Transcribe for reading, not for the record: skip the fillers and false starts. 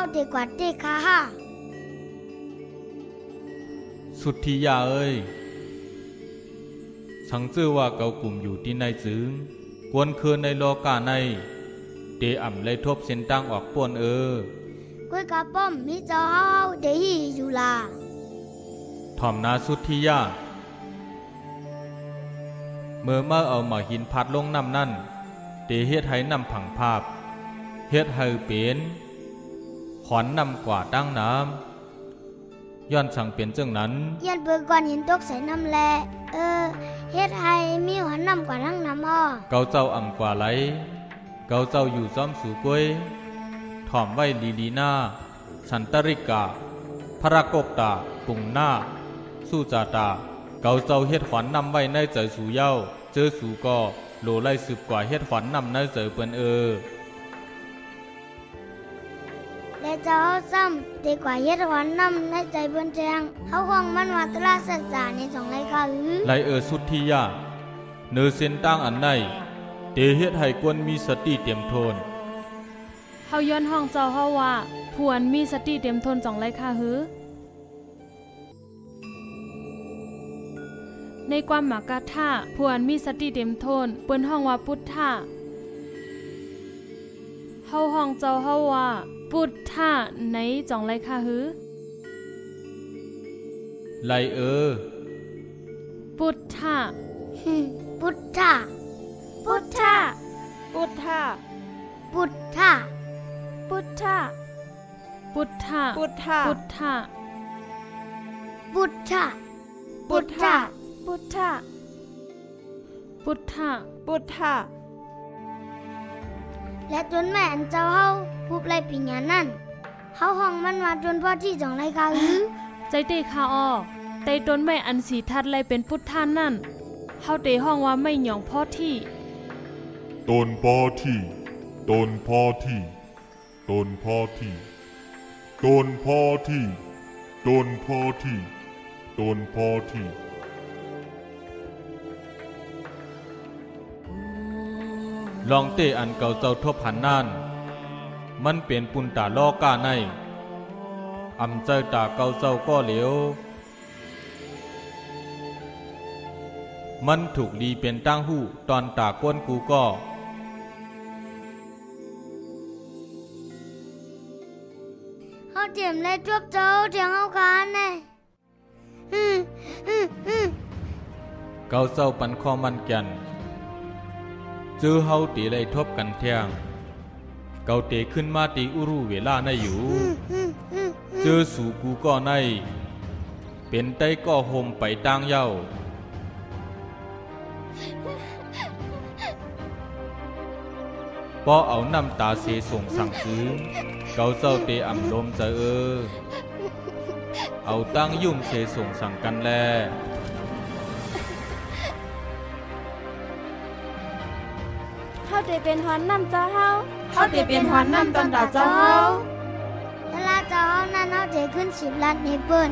าเด็กกว่าเด็กค่ะฮ่าสุดที่ยาเอ้ยสังจื้อว่าเกากลุ่มอยู่ที่ในจึงกวนคืนในโลกาในเดอ่ำเลยทบเส้นตั้งออกป่วนกล้วยกระป้อมมีเจ้าเฮาเดี๋ยวอยู่ล่ะถ่อมนาสุดที่ยาเมื่อเอาหมาหินพัดลงน้ำนั่นเดเฮ็ดให้น้ำผังภาพเฮ็ดให้เป็นขอนนำกว่าตั้งน้ำย้อนสั่งเป็นจังนั้นยันเบิกก่อนหินตกใส่น้ำแลเฮ็ดให้มีหันนำกว่าทั้งน้ำอ้อเกาเจ้าอ่ำกว่าไหลเกาเจ้าอยู่ซ้อมสู่กล้วยถ่อมไว้ลีนาสันตริกาพระกกตาปุงหน้าสู้จาตาเกาเจ้าเฮ็ดขวัญนำไว้ในใจสู่เย้าเจอสู่ก่อโลไล่สืบกว่าเฮ็ดขวัญนำในใจเปิ้นและเจ้าเฮาซ้ำดีกว่าเฮ็ดขวัญนำในใจเปิ้นแจงเฮาคงมันว่าตราสัจจาในสองไรค่ะไลสุดที่ยาเนอเส้นตั้งอันในเตเฮ็ดให้กวนมีสติเต็มทนเฮาย้อนห้องเจ้าเฮาว่าผู้อันมีสติเต็มทน2ไรค่ะในความหมากกะท่าผู้อันมีสติเต็มทนเปิ้นห้องว่าพุทธะเฮาห้องเจ้าเฮาว่าพุทธะใน2ไรค่ะไลพุทธะพุทธะพุทธะพุทธะพุทธะพุทธะพุทธะพุทธะพุทธะพุทธะพุทธะพุทธะพุทธะพุทธะและจนแม่อันเจ้าเฮาผู้ไล่ปิญญานั่นเฮาห้องมันว่าจนพ่อที่2ไรค่ะใจเตค่ะอ้อไต้ต้นไม้อันสีทัดไล่เป็นพุทธานั่นเฮาเตห้องว่าไม่หย่องพ่อที่ต้นพ่อที่ต้นพ่อที่ต้นพ่อที่ต้นพ่อที่ต้นพ่อที่ต้นพ่อที่ลองเตอันเก่าเจ้าทบหันนั่นมันเป็นปุนตาลอกาในอำใจตาเก่าเจ้าก็เหลวมันถูกลีเป็นตั้งหู้ตอนตาก้นกูก็เฮาเตรียมเลยจวบเจ้าเถียงเฮากันแน่เก่าเจ้าปันข้อมันแก่นเจอเฮาตีไล่ทบกันเที่ยงเกาเตขึ้นมาตีอุรุเวลาในอยู่เจอสู่กูก็ในเป็นไต้ก็โฮมไปตั้งเย้าพอเอาน้ำตาเสส่งสั่งซื้อเกาเจ้าเตอ่ำลมจะเอาตั้งยุ่มเสส่งสั่งกันแลเฮาเตเป็นหอนน้ำเจ้าเฮาเฮาเตเป็นหอนน้ำตอนตาเจ้าเฮาเวลาเจ้าเฮานั้นเฮาเตขึ้น10 ล้านในเปิ้น